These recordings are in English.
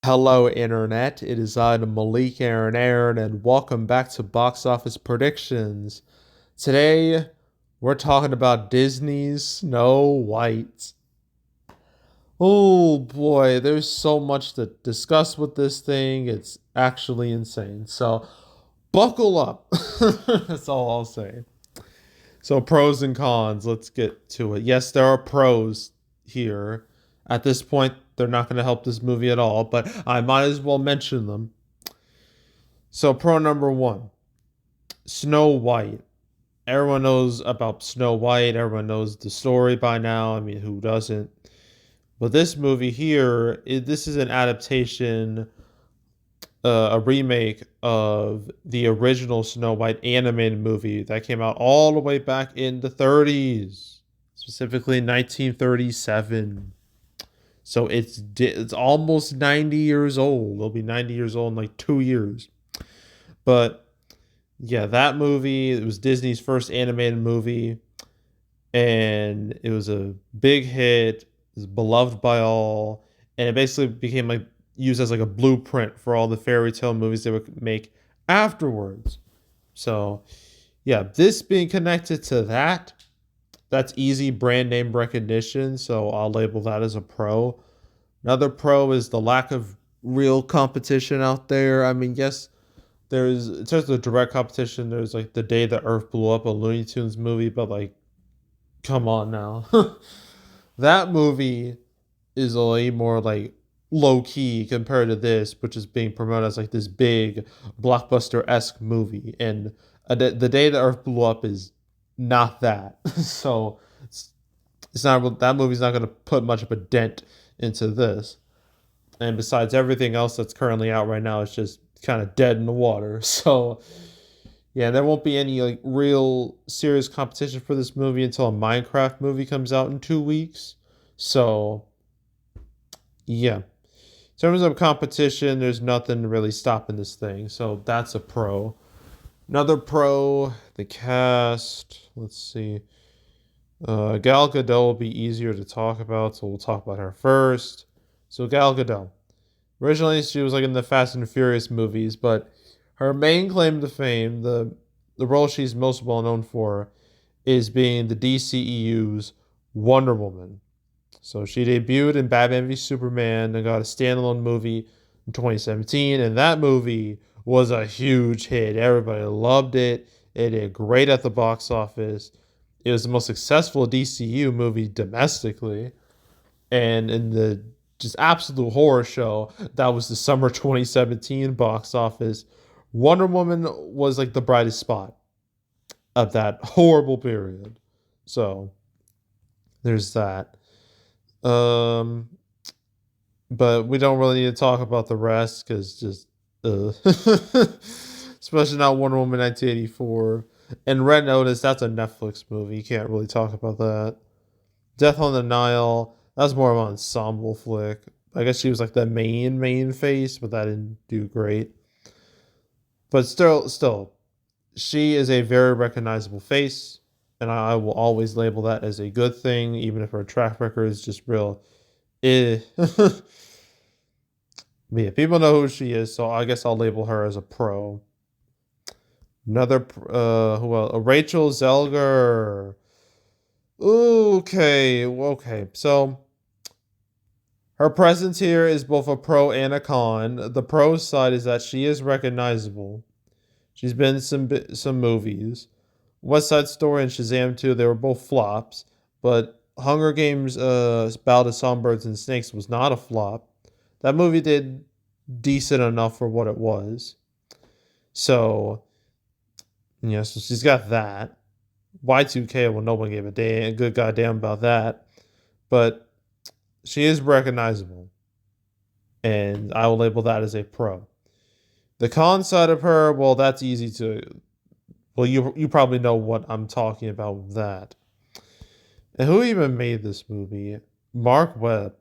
Hello, Internet. It is I, Malik Aaron, and welcome back to Box Office Predictions. Today, we're talking about Disney's Snow White. Oh boy, there's so much to discuss with this thing. It's actually insane. So, buckle up. That's all I'll say. So, pros and cons. Let's get to it. Yes, there are pros here. At this point, they're not going to help this movie at all, but I might as well mention them. So, pro number one, Snow White. Everyone knows about Snow White. Everyone knows the story by now. I mean, who doesn't? But this movie here, this is an adaptation, a remake of the original Snow White animated movie that came out all the way back in the 30s, specifically 1937. So it's almost 90 years old. It'll be 90 years old in like 2 years. But yeah, that movie, it was Disney's first animated movie, and it was a big hit. It was beloved by all, and it basically became like used as like a blueprint for all the fairy tale movies they would make afterwards. So yeah, this being connected to that, that's easy brand name recognition. So I'll label that as a pro. Another pro is the lack of real competition out there. I mean, yes, there's in terms of direct competition, there's like The Day the Earth Blew Up, a Looney Tunes movie, but like, come on now. That movie is a way more like low key compared to this, which is being promoted as like this big blockbuster esque movie. And The Day the Earth Blew Up is not that. So it's not that movie's not going to put much of a dent into this. And besides everything else that's currently out right now, it's just kind of dead in the water. So yeah, there won't be any like real serious competition for this movie until a Minecraft movie comes out in 2 weeks. So yeah, in terms of competition, there's nothing really stopping this thing. So that's a pro. Another pro, the cast. Let's see. Gal Gadot will be easier to talk about, so we'll talk about her first. So Gal Gadot. Originally, she was like in the Fast and Furious movies, but her main claim to fame, the role she's most well known for, is being the DCEU's Wonder Woman. So she debuted in Batman v Superman and got a standalone movie in 2017, and that movie was a huge hit. Everybody loved it. It did great at the box office. It was the most successful DCU movie domestically, and in the just absolute horror show that was the summer 2017 box office, Wonder Woman was like the brightest spot of that horrible period. So there's that. Um, but we don't really need to talk about the rest because just especially not Wonder Woman 1984 and Red Notice. That's a Netflix movie. You can't really talk about that. Death on the Nile. That's more of an ensemble flick. I guess she was like the main face, but that didn't do great. But still, she is a very recognizable face, and I will always label that as a good thing, even if her track record is just real. Eh. But yeah, people know who she is, so I guess I'll label her as a pro. Another, who else? Rachel Zelger. Okay. So her presence here is both a pro and a con. The pro side is that she is recognizable. She's been in some movies. West Side Story and Shazam 2, they were both flops, but Hunger Games Ballad of Songbirds and Snakes was not a flop. That movie did decent enough for what it was. So, yeah, so she's got that. Y2K, well, no one gave a good goddamn about that. But she is recognizable, and I will label that as a pro. The con side of her, well, that's easy to. Well, you probably know what I'm talking about with that. And who even made this movie? Mark Webb,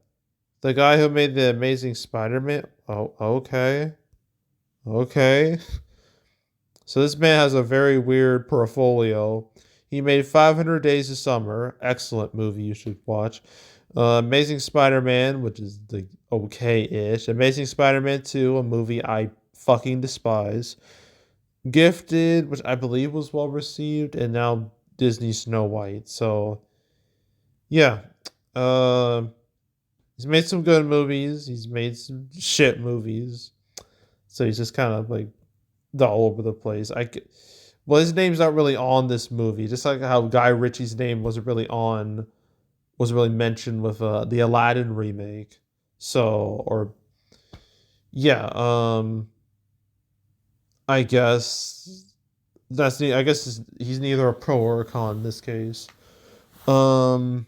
the guy who made the Amazing Spider-Man. Oh, okay. So this man has a very weird portfolio. He made 500 Days of Summer, excellent movie you should watch. Amazing Spider-Man, which is the okay-ish. Amazing Spider-Man 2, a movie I fucking despise. Gifted, which I believe was well received, and now Disney Snow White. So yeah, uh, he's made some good movies. He's made some shit movies. So he's just kind of like all over the place. Well, his name's not really on this movie. Just like how Guy Ritchie's name wasn't really mentioned with the Aladdin remake. So or yeah, I guess I guess he's neither a pro or a con in this case. Um,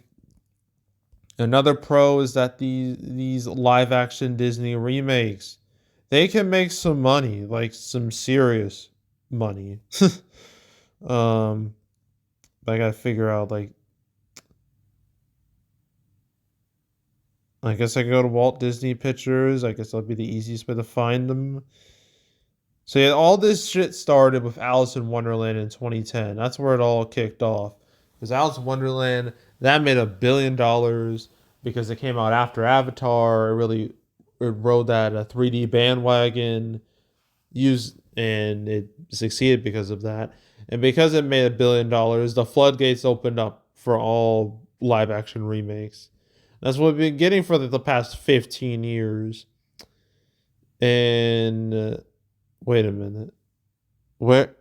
Another pro is that these live action Disney remakes, they can make some money, like some serious money. um, but I gotta figure out like I guess I can go to Walt Disney Pictures. I guess that'll be the easiest way to find them. So yeah, all this shit started with Alice in Wonderland in 2010. That's where it all kicked off. Because Alice in Wonderland that made $1 billion because it came out after Avatar. It rode that 3D bandwagon used and it succeeded because of that. And because it made $1 billion, the floodgates opened up for all live action remakes. That's what we've been getting for the past 15 years. And wait a minute. Where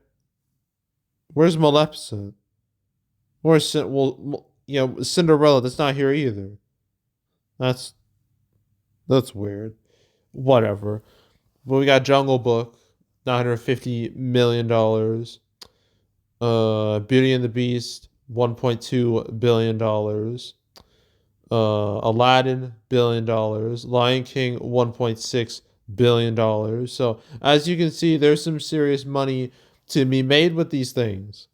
where's Maleficent? Cinderella? That's not here either. That's that's weird. Whatever. But we got Jungle Book, $950 million. Beauty and the Beast, $1.2 billion. Aladdin, $1 billion. Lion King, $1.6 billion. So as you can see, there's some serious money to be made with these things.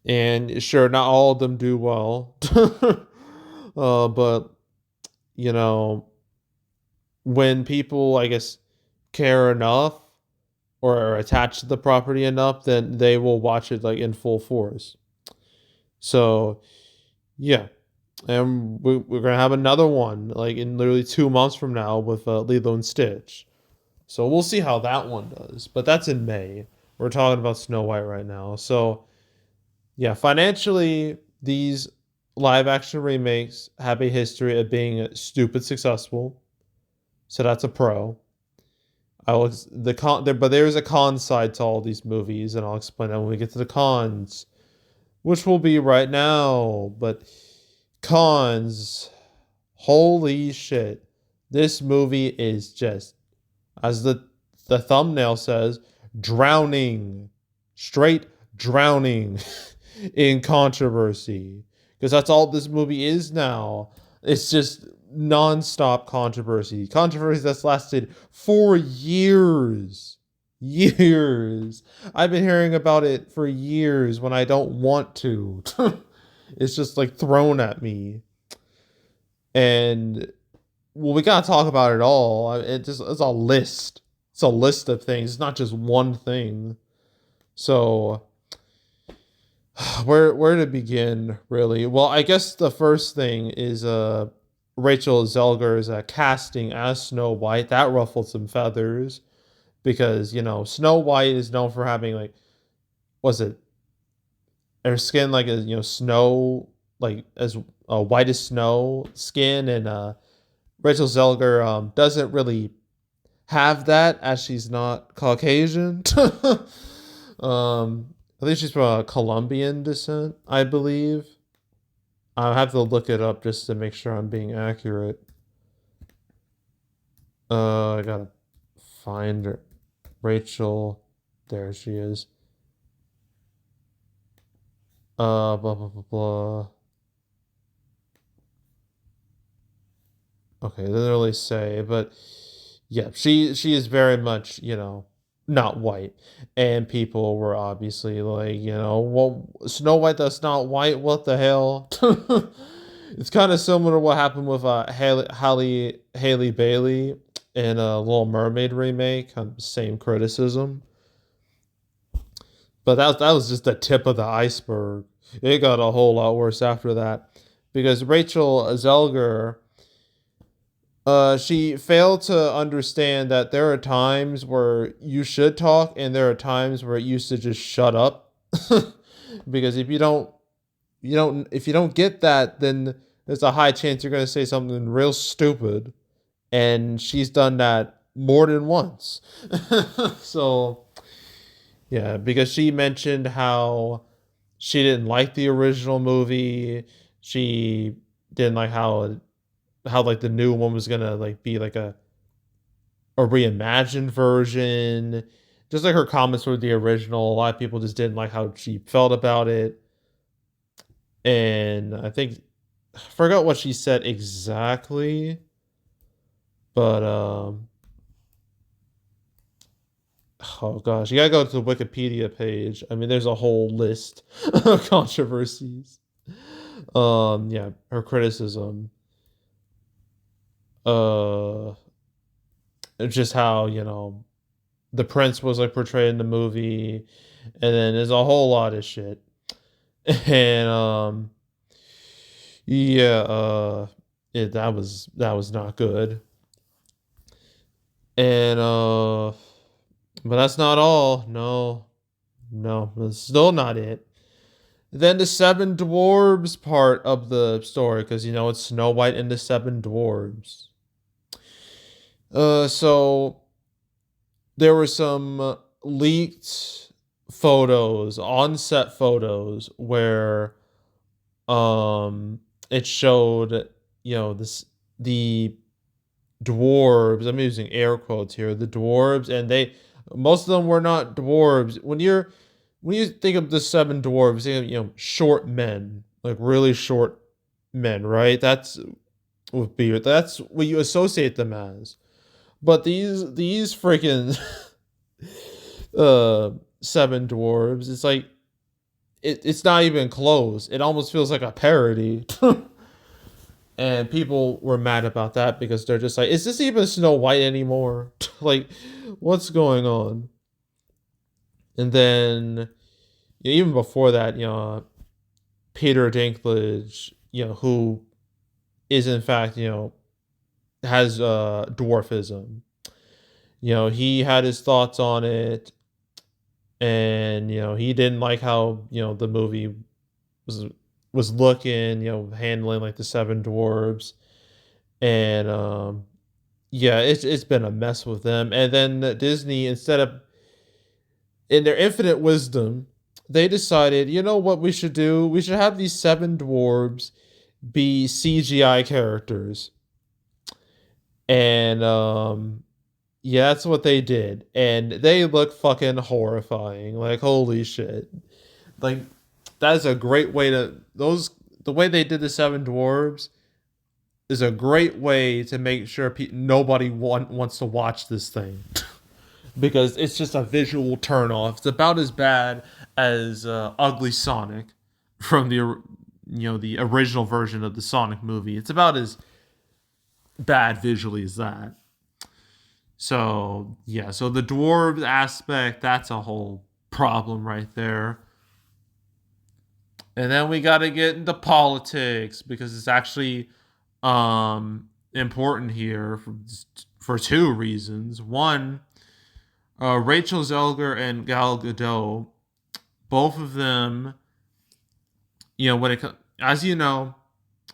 And sure, not all of them do well. But you know, when people, I guess, care enough or are attached to the property enough, then they will watch it like in full force. So yeah, and we're gonna have another one like in literally 2 months from now with Lilo and Stitch. So we'll see how that one does. But that's in May. We're talking about Snow White right now. So yeah, financially, these live action remakes have a history of being stupid successful. So that's a pro. I will the con there, but there is a con side to all these movies, and I'll explain that when we get to the cons, which will be right now. But cons, holy shit, this movie is just, as the thumbnail says, drowning, straight drowning in controversy, because that's all this movie is now. It's just nonstop controversy that's lasted for years. I've been hearing about it for years when I don't want to. It's just like thrown at me. And well, we gotta talk about it all. It's a list. It's a list of things. It's not just one thing. So where to begin, really? Well, I guess the first thing is Rachel Zelger's casting as Snow White. That ruffled some feathers because Snow White is known for having like, was it her skin like a snow, like as white as snow skin, and Rachel Zelger doesn't really have that as she's not Caucasian. I think she's from Colombian descent, I believe. I'll have to look it up just to make sure I'm being accurate. I gotta find her. Rachel. There she is. Blah blah blah blah. Okay, doesn't really say, but yeah, she is very much not white, and people were obviously like well, Snow White that's not white. What the hell? It's kind of similar to what happened with Haley Bailey in a Little Mermaid remake. Kind of same criticism, but that was just the tip of the iceberg. It got a whole lot worse after that. because Rachel Zelger, she failed to understand that there are times where you should talk and there are times where you should just shut up. Because if you don't get that, then there's a high chance you're going to say something real stupid. And she's done that more than once. So, yeah, because she mentioned how she didn't like the original movie. She didn't like how like the new one was gonna like be like a reimagined version. Just like her comments were the original. A lot of people just didn't like how she felt about it. And I forgot what she said exactly, but oh gosh, you gotta go to the Wikipedia page. I mean, there's a whole list of controversies. Yeah, her criticism. Uh, just how the prince was like portrayed in the movie, and then there's a whole lot of shit. And yeah, that was not good. And but that's not all. No, no, that's still not it. Then the seven dwarves part of the story, because it's Snow White and the seven dwarves. So there were some leaked photos, on-set photos, where it showed this the dwarves. I'm using air quotes here. The dwarves, and most of them were not dwarves. When you think of the seven dwarves, you think of, short men, like really short men, right? That's with beard. That's what you associate them as. But these freaking seven dwarves, it's like it's not even close. It almost feels like a parody. And people were mad about that because they're just like, is this even Snow White anymore? Like, what's going on? And then even before that, Peter Dinklage, who is in fact, has dwarfism. He had his thoughts on it, and he didn't like how the movie was looking, handling like the seven dwarves, and yeah, it's been a mess with them. And then Disney, instead of in their infinite wisdom, they decided, what we should do? We should have these seven dwarves be CGI characters. And yeah, that's what they did. And they look fucking horrifying. Like, holy shit. Like, that is a great way the way they did the seven dwarves is a great way to make sure nobody wants to watch this thing. Because it's just a visual turnoff. It's about as bad as Ugly Sonic from the original version of the Sonic movie. It's about as bad visually as that. So yeah, so the dwarves aspect, that's a whole problem right there. And then we got to get into politics because it's actually important here for two reasons. One, Rachel Zelger and Gal Gadot, both of them, when it as you know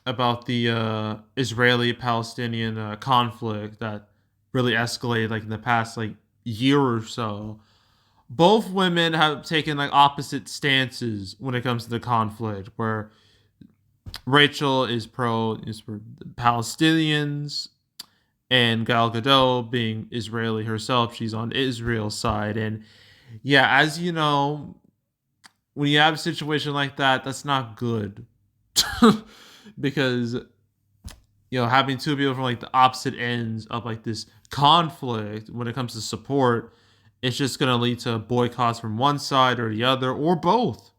about the Israeli-Palestinian conflict that really escalated like in the past like year or so. Both women have taken like opposite stances when it comes to the conflict, where Rachel is for the Palestinians, and Gal Gadot, being Israeli herself, she's on Israel's side. And yeah, as you know, when you have a situation like that, that's not good. Because having two people from like the opposite ends of like this conflict when it comes to support, it's just going to lead to boycotts from one side or the other or both.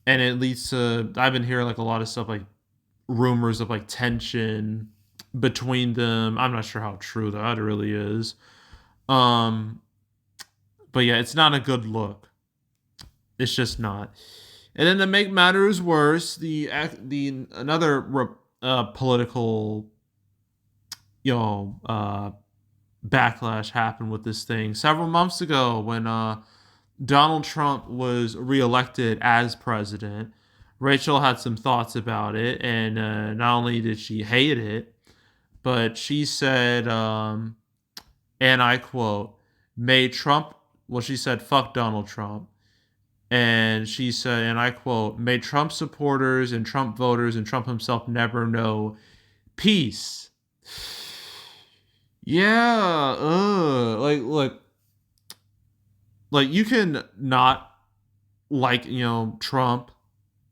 And it leads to, I've been hearing like a lot of stuff like rumors of like tension between them. I'm not sure how true that really is. But yeah, it's not a good look. It's just not. And then to make matters worse, the another political you know backlash happened with this thing several months ago when Donald Trump was reelected as president. Rachel had some thoughts about it, and not only did she hate it, but she said, and I quote, "May Trump." Well, she said, "Fuck Donald Trump." And she said, and I quote, "May Trump supporters and Trump voters and Trump himself never know peace." Yeah, like look, like you can not like Trump,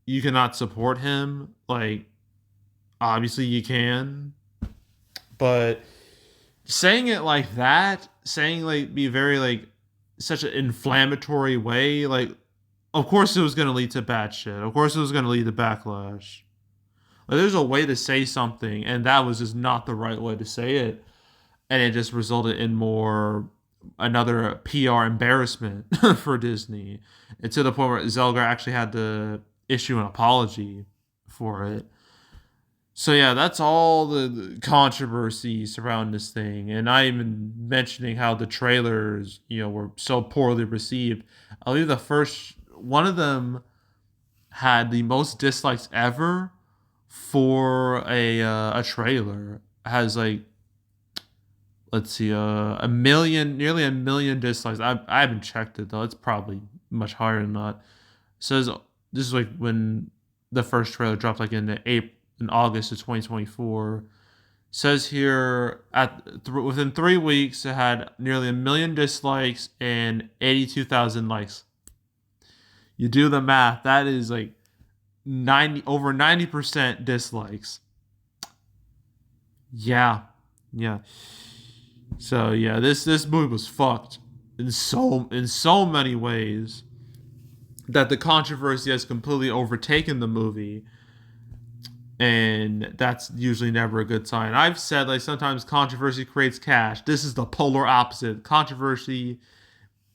you cannot support him. Like obviously you can, but saying it like that, saying like be very like such an inflammatory way, like of course it was going to lead to bad shit. Of course it was going to lead to backlash. Like, there's a way to say something, and that was just not the right way to say it, and it just resulted in more another PR embarrassment for Disney, and to the point where Zelgar actually had to issue an apology for it. So yeah, that's all the controversy surrounding this thing, and I even mentioning how the trailers, were so poorly received. I believe the first one of them had the most dislikes ever for a trailer. It has like, let's see, a million, nearly a million dislikes. I haven't checked it though. It's probably much higher than that. It says this is like when the first trailer dropped, like in August of 2024. Says here within 3 weeks it had nearly a million dislikes and 82,000 likes. You do the math. That is like 90% dislikes. Yeah, yeah. So yeah, this movie was fucked in so many ways that the controversy has completely overtaken the movie, and that's usually never a good sign. I've said like sometimes controversy creates cash. This is the polar opposite. Controversy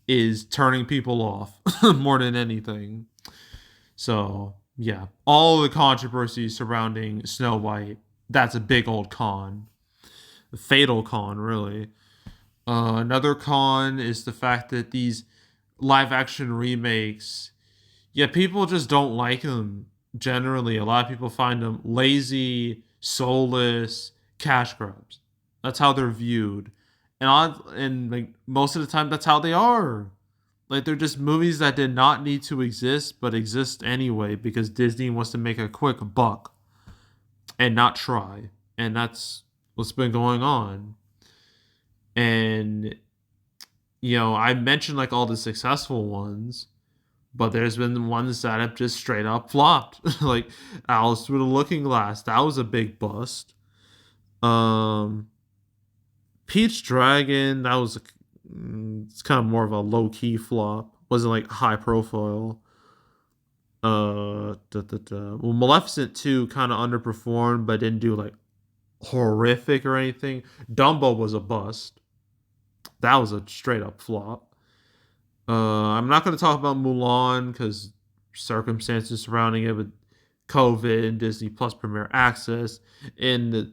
is turning people off more than anything. So yeah, all the controversy surrounding Snow White, that's a big old con, a fatal con, really. Another con is the fact that these live action remakes, yeah, people just don't like them. Generally, a lot of people find them lazy, soulless, cash grabs. That's how they're viewed, and like most of the time, that's how they are. Like they're just movies that did not need to exist, but exist anyway because Disney wants to make a quick buck and not try, and that's what's been going on. And I mentioned like all the successful ones, but there's been ones that have just straight up flopped. Like Alice Through the Looking Glass, that was a big bust. Um, Peach Dragon, that was it's kind of more of a low key flop. Wasn't like high profile. Well, Maleficent 2 kind of underperformed, but didn't do like horrific or anything. Dumbo was a bust. That was a straight up flop. I'm not going to talk about Mulan because circumstances surrounding it with COVID and Disney Plus Premier Access, and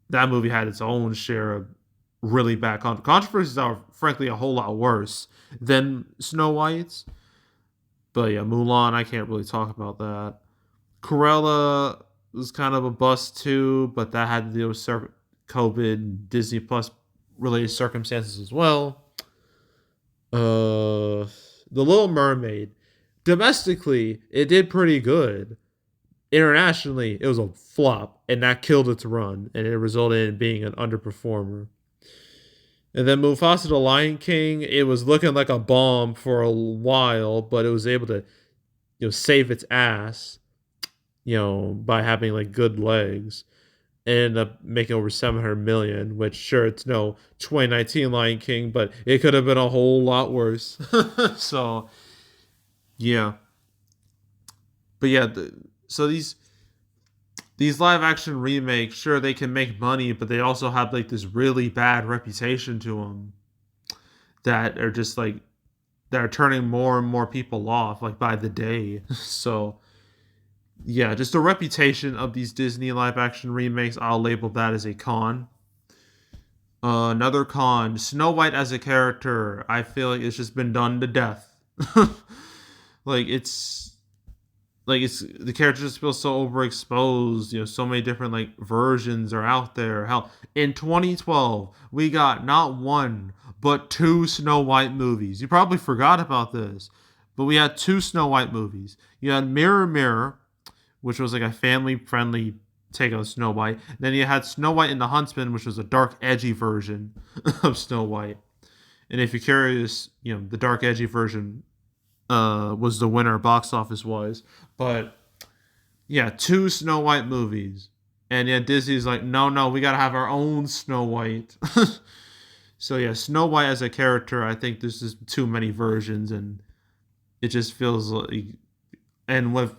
that movie had its own share of really bad controversies that are frankly a whole lot worse than Snow White's. But yeah, Mulan, I can't really talk about that. Cruella was kind of a bust too, but that had to deal with COVID, Disney Plus related circumstances as well. The Little Mermaid, domestically, it did pretty good. Internationally, it was a flop, and that killed its run, and it resulted in being an underperformer. And then Mufasa the Lion King, it was looking like a bomb for a while, but it was able to, save its ass, by having like good legs. It ended up making over 700 million, which sure it's no 2019 Lion King, but it could have been a whole lot worse. So yeah, but yeah, so these live action remakes, sure they can make money, but they also have like this really bad reputation to them that are just like that are turning more and more people off, like by the day. So yeah, just the reputation of these Disney live action remakes, I'll label that as a con. Another con, Snow White as a character, I feel like it's just been done to death. like it's it's the character just feels so overexposed. So many different like versions are out there. Hell, in 2012, we got not one but two Snow White movies. You probably forgot about this, but we had two Snow White movies. You had Mirror Mirror, which was like a family friendly take on Snow White. Then you had Snow White and the Huntsman, which was a dark, edgy version of Snow White. And if you're curious, the dark, edgy version was the winner box office wise. But yeah, two Snow White movies. And yeah, Disney's like, no, we gotta have our own Snow White. So yeah, Snow White as a character, I think there's just too many versions, and it just feels like, and with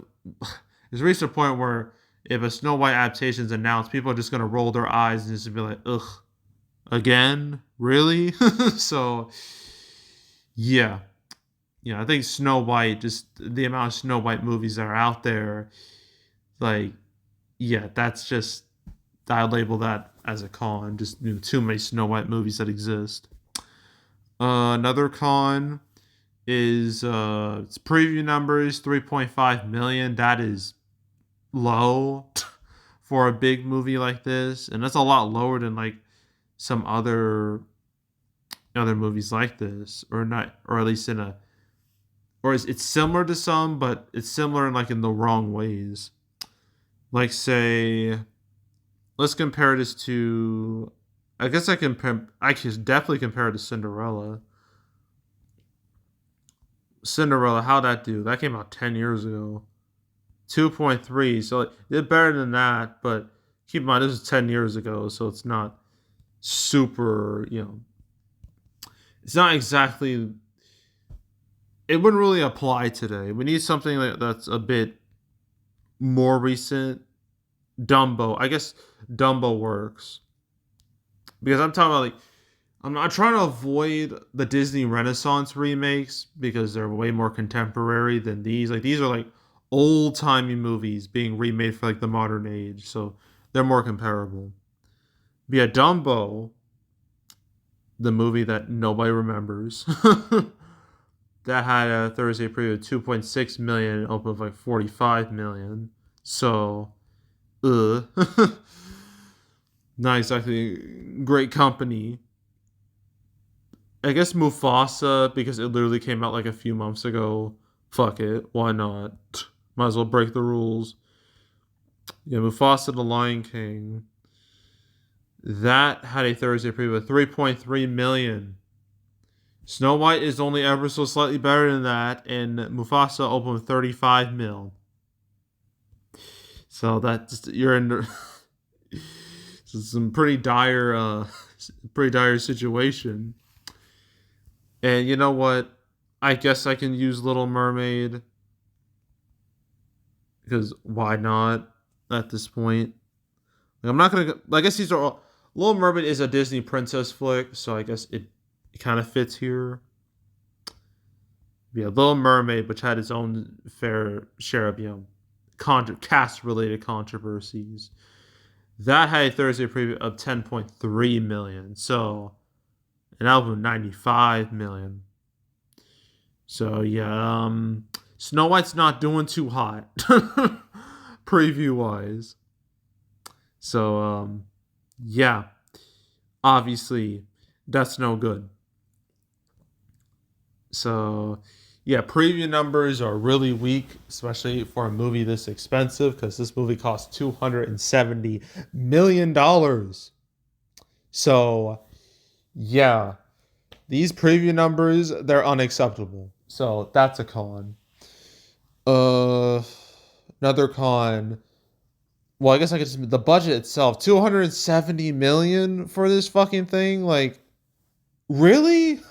it's reached a point where if a Snow White adaptation is announced, people are just gonna roll their eyes and just be like, ugh, again, really? So yeah, I think Snow White, just the amount of Snow White movies that are out there, like, yeah, that's just, I label that as a con. Just too many Snow White movies that exist. Another con is its preview numbers 3.5 million. That is low for a big movie like this, and that's a lot lower than like some other movies like this, or not, or at least in a, or it's similar to some, but it's similar in like in the wrong ways. Like, say, let's compare this to, I guess I can definitely compare it to Cinderella. How'd that do? That came out 10 years ago. 2.3, so it did better than that, but keep in mind, this is 10 years ago, so it's not super, it's not exactly, it wouldn't really apply today. We need something that's a bit more recent. Dumbo, I guess Dumbo works. Because I'm talking about, like, I'm not trying to avoid the Disney Renaissance remakes because they're way more contemporary than these. Like, these are like old timey movies being remade for like the modern age, so they're more comparable. But yeah, Dumbo, the movie that nobody remembers, that had a Thursday preview of 2.6 million, open of like 45 million. So, not exactly great company. I guess Mufasa, because it literally came out like a few months ago. Fuck it, why not? Might as well break the rules. Yeah, Mufasa the Lion King. That had a Thursday preview of 3.3 million. Snow White is only ever so slightly better than that, and Mufasa opened with 35 mil. So that's, you're in some pretty dire situation. And you know what? I guess I can use Little Mermaid, because why not at this point? Like, I'm not gonna. I guess these are all. Little Mermaid is a Disney princess flick, so I guess it kind of fits here. Yeah, Little Mermaid, which had its own fair share of cast related controversies. That had a Thursday preview of 10.3 million, so an album 95 million. So yeah, Snow White's not doing too hot preview wise. So yeah, obviously that's no good. So yeah, preview numbers are really weak, especially for a movie this expensive, because this movie cost $270 million. So yeah, these preview numbers, they're unacceptable. So that's a con. Another con. Well, I guess I could just, the budget itself, 270 million for this fucking thing. Like, really?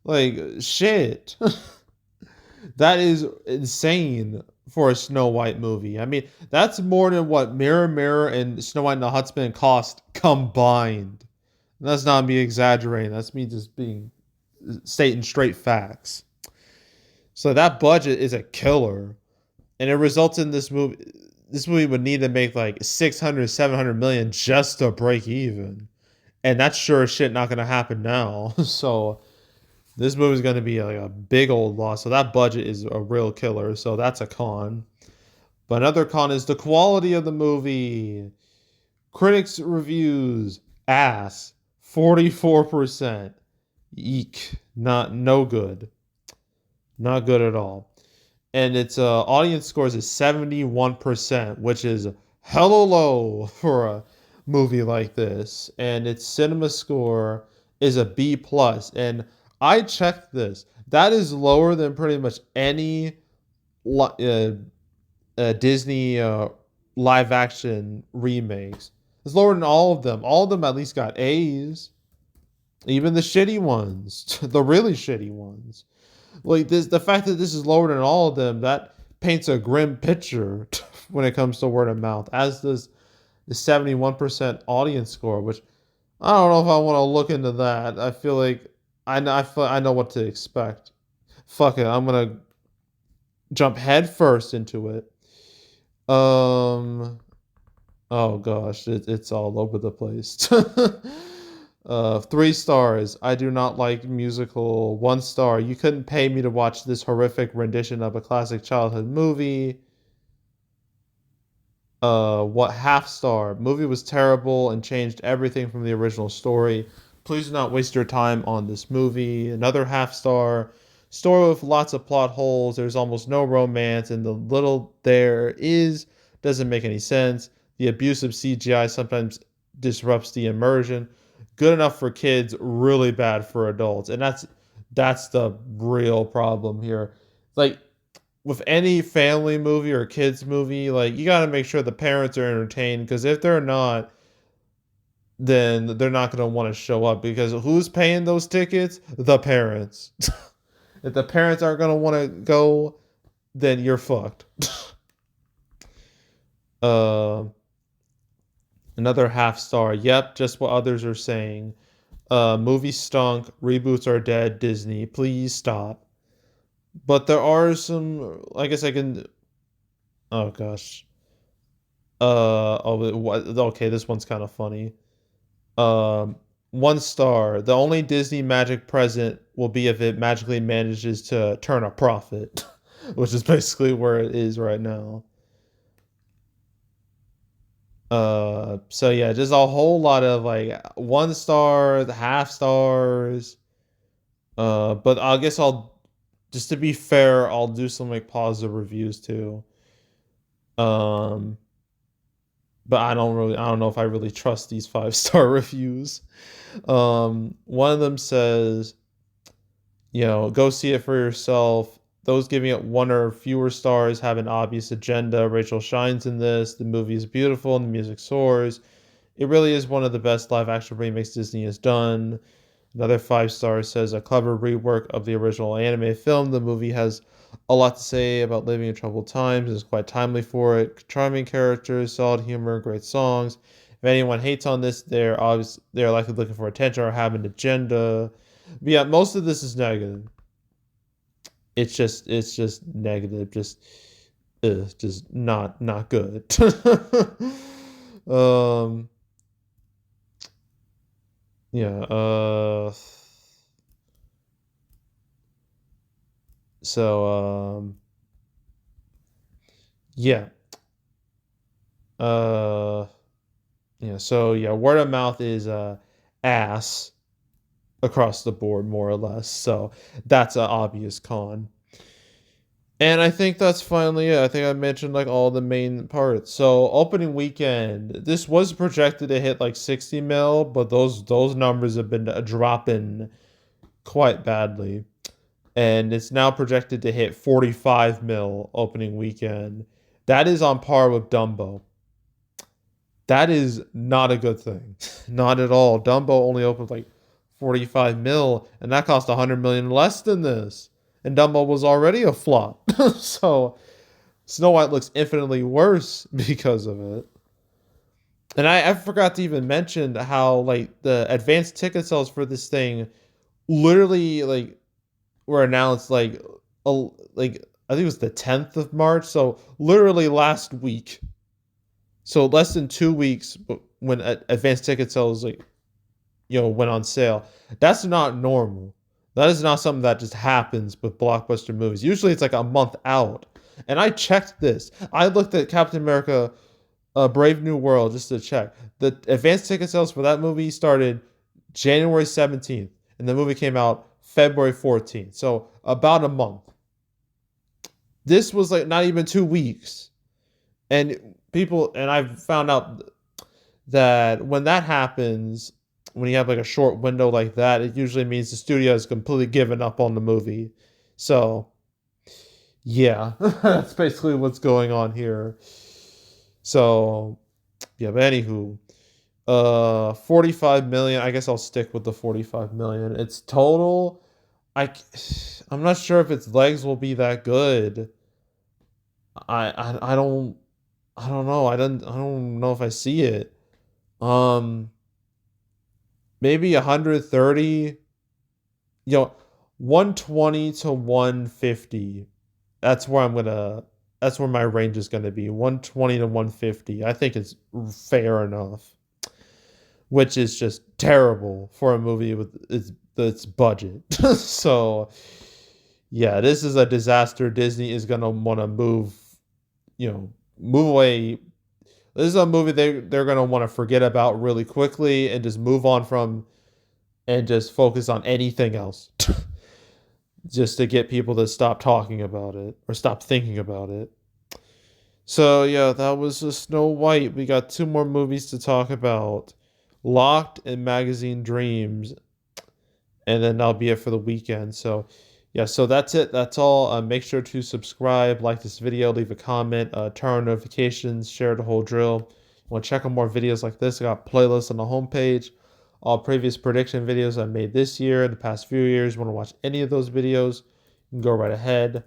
Like, shit. That is insane for a Snow White movie. I mean, that's more than what Mirror Mirror and Snow White and the Huntsman cost combined. That's not me exaggerating. That's me just being stating straight facts. So that budget is a killer, and it results in this movie. This movie would need to make like 600, 700 million just to break even, and that's sure as shit not gonna happen now. So this movie's gonna be like a big old loss. So that budget is a real killer. So that's a con. But another con is the quality of the movie. Critics reviews ass 44%. Eek, not no good, not good at all. And its audience scores is 71%, which is hella low for a movie like this. And its cinema score is a B plus. And I checked this. That is lower than pretty much any Disney live action remakes. It's lower than all of them. All of them at least got A's. Even the shitty ones, the really shitty ones. Like this, the fact that this is lower than all of them, that paints a grim picture when it comes to word of mouth. As does the 71% audience score, which I don't know if I want to look into that. I feel like I know what to expect. Fuck it, I'm gonna jump head first into it. Oh gosh, it's all over the place. 3 stars. I do not like musical. 1 star. You couldn't pay me to watch this horrific rendition of a classic childhood movie. What half star? Movie was terrible and changed everything from the original story. Please do not waste your time on this movie. Another half star. Story with lots of plot holes. There's almost no romance, and the little there is doesn't make any sense. The abusive CGI sometimes disrupts the immersion. Good enough for kids, really bad for adults, and that's the real problem here. Like with any family movie or kids movie, like you got to make sure the parents are entertained, because if they're not, then they're not going to want to show up, because who's paying those tickets? The parents. If the parents aren't going to want to go, then you're fucked. uh Another half star. Yep, just what others are saying. Movie stunk. Reboots are dead. Disney, please stop. But there are some. I guess I can. Oh gosh. Oh. Okay. This one's kind of funny. 1 star. The only Disney magic present will be if it magically manages to turn a profit, which is basically where it is right now. So yeah, just a whole lot of like 1 star, the half stars. But I guess I'll just to be fair, I'll do some like positive reviews too. Um, but I don't know if I really trust these 5 star reviews. One of them says, go see it for yourself. Those giving it 1 or fewer stars have an obvious agenda. Rachel shines in this. The movie is beautiful and the music soars. It really is one of the best live action remakes Disney has done. Another 5 stars says a clever rework of the original anime film. The movie has a lot to say about living in troubled times and is quite timely for it. Charming characters, solid humor, great songs. If anyone hates on this, they're likely looking for attention or have an agenda. But yeah, most of this is negative. It's just negative, just not good. um yeah, so yeah. Uh so yeah, word of mouth is ass across the board more or less. So that's an obvious con. And I think that's finally it. I think I mentioned like all the main parts. So opening weekend, this was projected to hit like 60 mil, but those numbers have been dropping quite badly. And it's now projected to hit 45 mil opening weekend. That is on par with Dumbo. That is not a good thing. Not at all. Dumbo only opened like 45 mil, and that cost 100 million less than this. And Dumbo was already a flop. So Snow White looks infinitely worse because of it. And I forgot to even mention how like the advanced ticket sales for this thing literally like were announced like I think it was the 10th of March, so literally last week. So less than 2 weeks when advanced ticket sales went on sale. That's not normal. That is not something that just happens with blockbuster movies. Usually it's like a month out. And I checked this. I looked at Captain America Brave New World just to check. The advanced ticket sales for that movie started January 17th, and the movie came out February 14th. So about a month. This was like not even 2 weeks. And I've found out that when that happens, when you have like a short window like that, it usually means the studio has completely given up on the movie. So, yeah, that's basically what's going on here. So, yeah, but anywho, 45 million. I guess I'll stick with the 45 million. It's total. I, I'm not sure if its legs will be that good. I don't know. I don't know if I see it. Um, Maybe 130, 120 to 150. That's where that's where my range is gonna be. 120 to 150. I think it's fair enough. Which is just terrible for a movie with its budget. So yeah, this is a disaster. Disney is gonna want to move away. This is a movie they're gonna want to forget about really quickly and just move on from and just focus on anything else, just to get people to stop talking about it or stop thinking about it. So yeah, that was Snow White. We got two more movies to talk about: Locked and Magazine Dreams, and then that'll be it for the weekend. So yeah, so that's it. That's all. Make sure to subscribe, like this video, leave a comment, turn on notifications, share the whole drill. Want to check out more videos like this? I got playlists on the homepage. All previous prediction videos I made this year, the past few years. Want to watch any of those videos? You can go right ahead.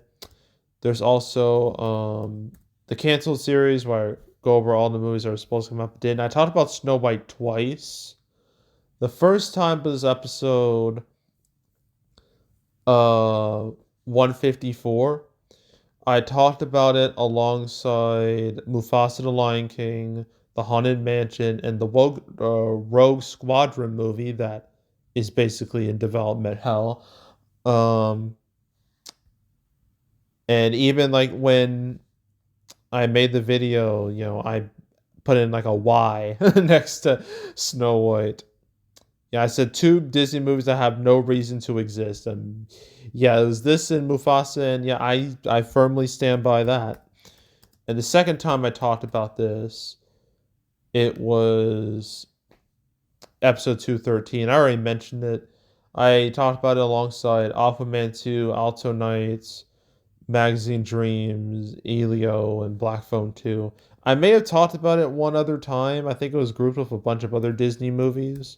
There's also the canceled series where I go over all the movies that are supposed to come up. I talked about Snow White twice. The first time was episode 154. I talked about it alongside Mufasa the Lion King, The Haunted Mansion, and the Rogue Squadron movie that is basically in development hell. Um, and even like when I made the video, I put in like a Y next to Snow White. Yeah, I said two Disney movies that have no reason to exist, and yeah, it was this and Mufasa, and yeah, I firmly stand by that. And the second time I talked about this, it was episode 213. I already mentioned it. I talked about it alongside Aquaman 2, Alto Knights, Magazine Dreams, Elio, and Black Phone 2. I may have talked about it one other time. I think it was grouped with a bunch of other Disney movies.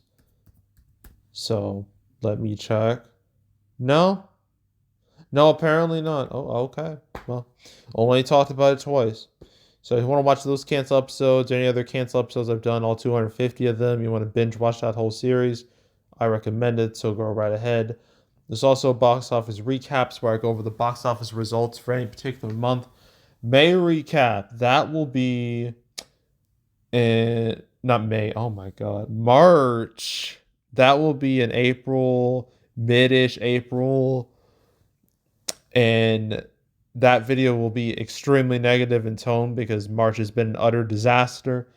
So let me check. No? No, apparently not. Oh, okay. Well, only talked about it twice. So if you want to watch those cancel episodes, any other cancel episodes I've done, all 250 of them, you want to binge watch that whole series, I recommend it, so go right ahead. There's also box office recaps where I go over the box office results for any particular month. May recap, that will be not May, oh my god, March. That will be in April, mid-ish April. And that video will be extremely negative in tone because March has been an utter disaster.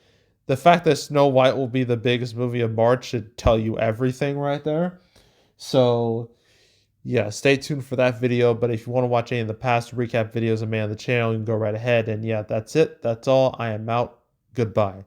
The fact that Snow White will be the biggest movie of March should tell you everything right there. So, yeah, stay tuned for that video. But if you want to watch any of the past recap videos I made on the channel, you can go right ahead. And yeah, that's it. That's all. I am out. Goodbye.